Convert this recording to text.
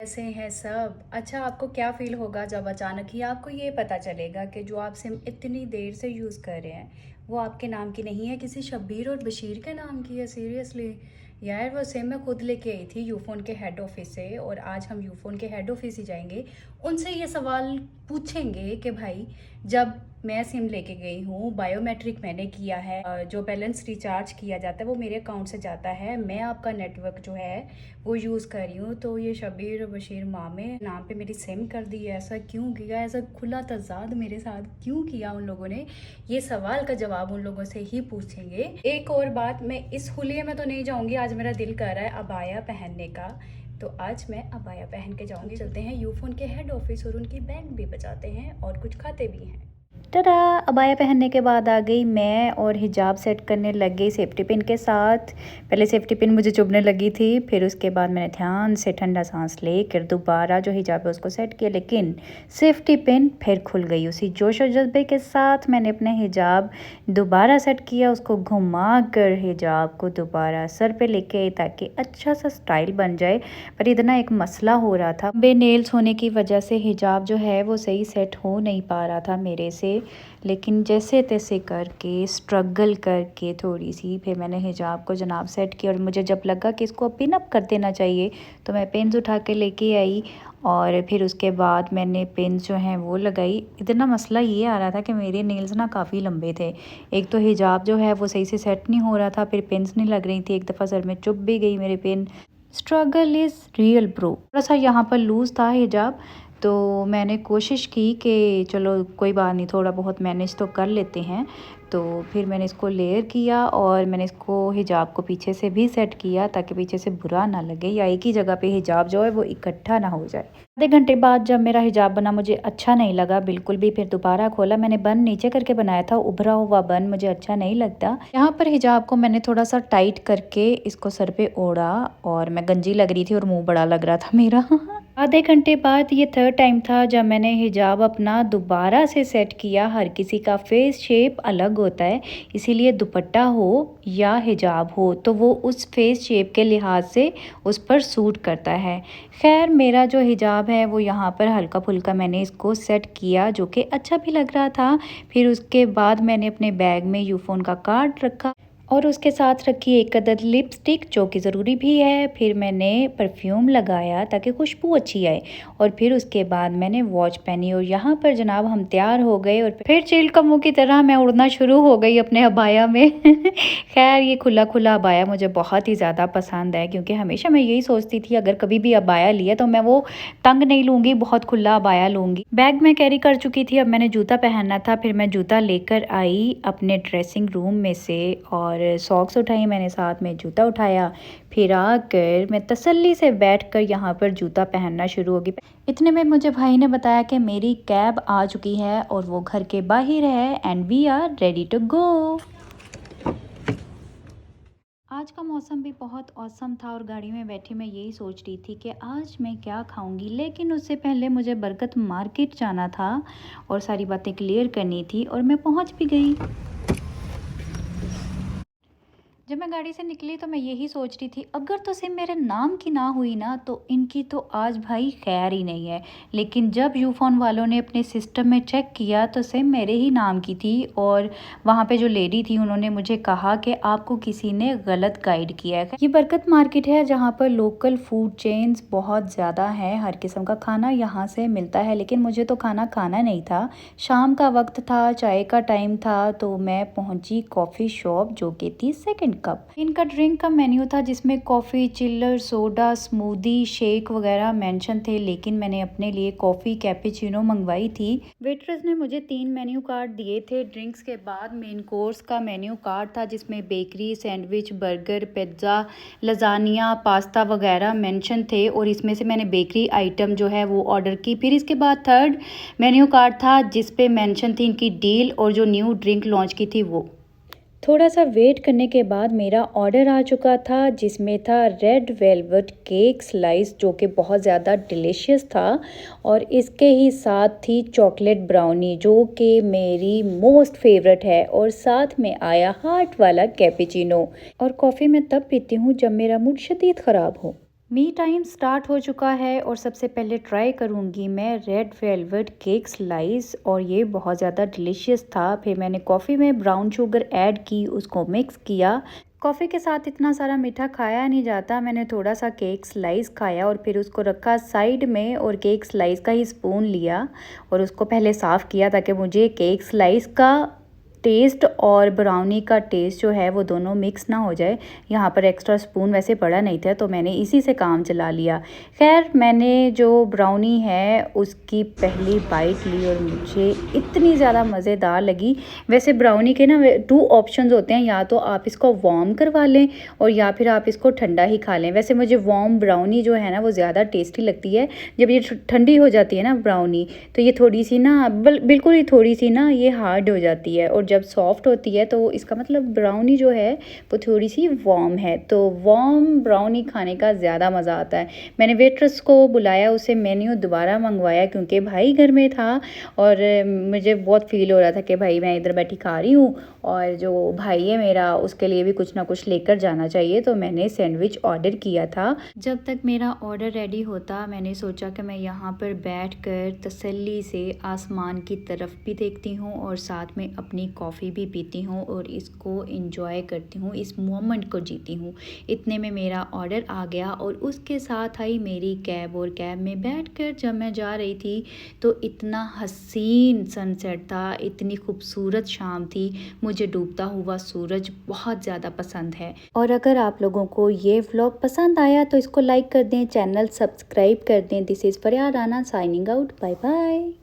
कैसे हैं सब? अच्छा, आपको क्या फ़ील होगा जब अचानक ही आपको ये पता चलेगा कि जो आप सिम इतनी देर से यूज़ कर रहे हैं, वो आपके नाम की नहीं है, किसी शब्बीर और बशीर के नाम की है। सीरियसली यार, वो सिम मैं खुद लेके आई थी यूफ़ोन के हेड ऑफ़िस से, और आज हम यूफ़ोन के हेड ऑफ़िस ही जाएंगे। उनसे ये सवाल पूछेंगे कि भाई, जब मैं सिम लेके गई हूँ, बायोमेट्रिक मैंने किया है, जो बैलेंस रिचार्ज किया जाता है वो मेरे अकाउंट से जाता है, मैं आपका नेटवर्क जो है वो यूज़ कर रही हूँ, तो ये शब्बीर और बशीर मामे नाम पे मेरी सिम कर दी है। ऐसा क्यों किया? ऐसा खुला तजाद मेरे साथ क्यों किया उन लोगों ने? ये सवाल का जवाब उन लोगों से ही पूछेंगे। एक और बात, मैं इस हुलिये में तो नहीं जाऊँगी, आज मेरा दिल कर रहा है अबाया पहनने का, तो आज मैं अबाया पहन के जाऊँगी। चलते हैं यूफोन के हेड ऑफिस और उनकी बैंड भी बजाते हैं और कुछ खाते भी हैं। टडा! अबाया पहनने के बाद आ गई मैं और हिजाब सेट करने लग गई सेफ्टी पिन के साथ। पहले सेफ्टी पिन मुझे चुभने लगी थी, फिर उसके बाद मैंने ध्यान से ठंडा सांस लेकर दोबारा जो हिजाब है उसको सेट किया, लेकिन सेफ्टी पिन फिर खुल गई। उसी जोश और जज्बे के साथ मैंने अपने हिजाब दोबारा सेट किया, उसको घुमा कर हिजाब को दोबारा सर पे लेके आई ताकि अच्छा सा स्टाइल बन जाए। पर इतना एक मसला हो रहा था, बे नेल्स होने की वजह से हिजाब जो है वो सही सेट हो नहीं पा रहा था मेरे से। लेकिन जैसे तैसे करके स्ट्रगल करके थोड़ी सी फिर मैंने हिजाब को जनाब सेट किया, और मुझे जब लगा कि इसको पिन अप कर देना चाहिए तो मैं पिन्स उठा के लेके आई, और फिर उसके बाद मैंने पिन्स जो हैं वो लगाई। इतना मसला ये आ रहा था कि मेरे नेल्स ना काफ़ी लंबे थे, एक तो हिजाब जो है वो सही से सेट नहीं हो रहा था, फिर पिन्स नहीं लग रही थी, एक दफ़ा सर में चुभ भी गई मेरे pin. Struggle is real bro. थोड़ा सा यहाँ पर लूज़ था हिजाब, तो मैंने कोशिश की कि चलो कोई बात नहीं, थोड़ा बहुत मैनेज तो कर लेते हैं। तो फिर मैंने इसको लेयर किया और मैंने इसको हिजाब को पीछे से भी सेट किया ताकि पीछे से बुरा ना लगे, या एक ही जगह पे हिजाब जो है वो इकट्ठा ना हो जाए। आधे घंटे बाद जब मेरा हिजाब बना, मुझे अच्छा नहीं लगा बिल्कुल भी, फिर दोबारा खोला। मैंने बन नीचे करके बनाया था, उभरा हुआ बन मुझे अच्छा नहीं लगता। यहाँ पर हिजाब को मैंने थोड़ा सा टाइट करके इसको सर पे ओढ़ा, और मैं गंजी लग रही थी और मुंह बड़ा लग रहा था मेरा। आधे घंटे बाद ये थर्ड टाइम था जब मैंने हिजाब अपना दोबारा से सेट किया। हर किसी का फेस शेप अलग होता है, इसीलिए दुपट्टा हो या हिजाब हो तो वो उस फेस शेप के लिहाज से उस पर सूट करता है। खैर, मेरा जो हिजाब है वो यहाँ पर हल्का फुल्का मैंने इसको सेट किया, जो कि अच्छा भी लग रहा था। फिर उसके बाद मैंने अपने बैग में यूफोन का कार्ड रखा और उसके साथ रखी एक अदद लिपस्टिक, जो कि ज़रूरी भी है। फिर मैंने परफ्यूम लगाया ताकि खुशबू अच्छी आए, और फिर उसके बाद मैंने वॉच पहनी, और यहाँ पर जनाब हम तैयार हो गए। और फिर चिलकमों की तरह मैं उड़ना शुरू हो गई अपने अबाया में। खैर, ये खुला खुला अबाया मुझे बहुत ही ज़्यादा पसंद है, क्योंकि हमेशा मैं यही सोचती थी अगर कभी भी अबाया लिया तो मैं वो तंग नहीं लूँगी, बहुत खुला अबाया लूँगी। बैग में कैरी कर चुकी थी, अब मैंने जूता पहनना था। फिर मैं जूता लेकर आई अपने ड्रेसिंग रूम में से, और सॉक्स उठाई मैंने, साथ में जूता उठाया। फिर आकर मैं तसल्ली से बैठकर यहाँ पर जूता पहनना शुरू होगी। इतने में मुझे भाई ने बताया कि मेरी कैब आ चुकी है और वो घर के बाहर है, and we are ready to go. आज का मौसम भी बहुत औसम था, और गाड़ी में बैठी मैं यही सोच रही थी कि आज मैं क्या खाऊंगी। लेकिन उससे पहले मुझे बरकत मार्केट जाना था और सारी बातें क्लियर करनी थी, और मैं पहुंच भी गई। जब मैं गाड़ी से निकली तो मैं यही सोच रही थी अगर तो सिम मेरे नाम की ना हुई ना तो इनकी तो आज भाई खैर ही नहीं है। लेकिन जब यूफोन वालों ने अपने सिस्टम में चेक किया तो सिम मेरे ही नाम की थी, और वहाँ पे जो लेडी थी उन्होंने मुझे कहा कि आपको किसी ने गलत गाइड किया है। ये बरकत मार्केट है जहाँ पर लोकल फूड चेन्स बहुत ज़्यादा हैं, हर किस्म का खाना यहाँ से मिलता है। लेकिन मुझे तो खाना खाना नहीं था, शाम का वक्त था, चाय का टाइम था, तो मैं पहुँची कॉफ़ी शॉप जो कि थी सेकंड कप। इनका ड्रिंक का मेन्यू था जिसमें कॉफ़ी, चिल्लर, सोडा, स्मूदी, शेक वगैरह मेंशन थे, लेकिन मैंने अपने लिए कॉफ़ी कैपेचिनो मंगवाई थी। वेट्रेस ने मुझे 3 मेन्यू कार्ड दिए थे। ड्रिंक्स के बाद मेन कोर्स का मेन्यू कार्ड था जिसमें bakery, sandwich, burger, pizza, lasagne, pasta वगैरह मेंशन थे, और इसमें से मैंने बेकरी आइटम जो है वो ऑर्डर की। फिर इसके बाद थर्ड मेन्यू कार्ड था जिस पे मेंशन थी इनकी डील और जो न्यू ड्रिंक लॉन्च की थी वो। थोड़ा सा वेट करने के बाद मेरा ऑर्डर आ चुका था जिसमें था रेड वेलवेट केक स्लाइस, जो कि बहुत ज़्यादा डिलीशियस था, और इसके ही साथ थी चॉकलेट ब्राउनी जो कि मेरी मोस्ट फेवरेट है, और साथ में आया हार्ट वाला कैपेचिनो। और कॉफ़ी मैं तब पीती हूँ जब मेरा मूड शदीद ख़राब हो। मी टाइम स्टार्ट हो चुका है और सबसे पहले ट्राई करूँगी मैं रेड वेलवेट केक स्लाइस, और ये बहुत ज़्यादा डिलीशियस था। फिर मैंने कॉफ़ी में ब्राउन शुगर ऐड की, उसको मिक्स किया। कॉफ़ी के साथ इतना सारा मीठा खाया नहीं जाता, मैंने थोड़ा सा केक स्लाइस खाया और फिर उसको रखा साइड में और केक स्लाइस का ही स्पून लिया और उसको पहले साफ़ किया ताकि मुझे केक स्लाइस का टेस्ट और ब्राउनी का टेस्ट जो है वो दोनों मिक्स ना हो जाए। यहाँ पर एक्स्ट्रा स्पून वैसे पड़ा नहीं था तो मैंने इसी से काम चला लिया। खैर मैंने जो ब्राउनी है उसकी पहली बाइट ली और मुझे इतनी ज़्यादा मज़ेदार लगी। वैसे ब्राउनी के ना 2 ऑप्शंस होते हैं, या तो आप इसको वार्म करवा लें और या फिर आप इसको ठंडा ही खा लें। वैसे मुझे वार्म ब्राउनी जो है ना वो ज़्यादा टेस्टी लगती है। जब ये ठंडी हो जाती है ना ब्राउनी, तो ये थोड़ी सी ना बिल्कुल ही थोड़ी सी ना ये हार्ड हो जाती है, और जब सॉफ्ट होती है तो इसका मतलब ब्राउनी जो है वो थोड़ी सी वार्म है। तो वार्म ब्राउनी खाने का ज़्यादा मज़ा आता है। मैंने वेट्रेस को बुलाया, उसे मेन्यू दोबारा मंगवाया क्योंकि भाई घर में था और मुझे बहुत फ़ील हो रहा था कि भाई मैं इधर बैठी खा रही हूँ और जो भाई है मेरा उसके लिए भी कुछ ना कुछ लेकर जाना चाहिए। तो मैंने सैंडविच ऑर्डर किया था। जब तक मेरा ऑर्डर रेडी होता मैंने सोचा कि मैं यहाँ पर बैठकर तसल्ली से आसमान की तरफ भी देखती हूँ और साथ में अपनी कॉफ़ी भी पीती हूँ और इसको एंजॉय करती हूँ, इस मोमेंट को जीती हूँ। इतने में मेरा ऑर्डर आ गया और उसके साथ आई मेरी कैब, और कैब में बैठकर जब मैं जा रही थी तो इतना हसीन सनसेट था, इतनी खूबसूरत शाम थी। मुझे डूबता हुआ सूरज बहुत ज़्यादा पसंद है। और अगर आप लोगों को ये व्लॉग पसंद आया तो इसको लाइक कर दें, चैनल सब्सक्राइब कर दें। This is Fariya Rana signing out. Bye bye.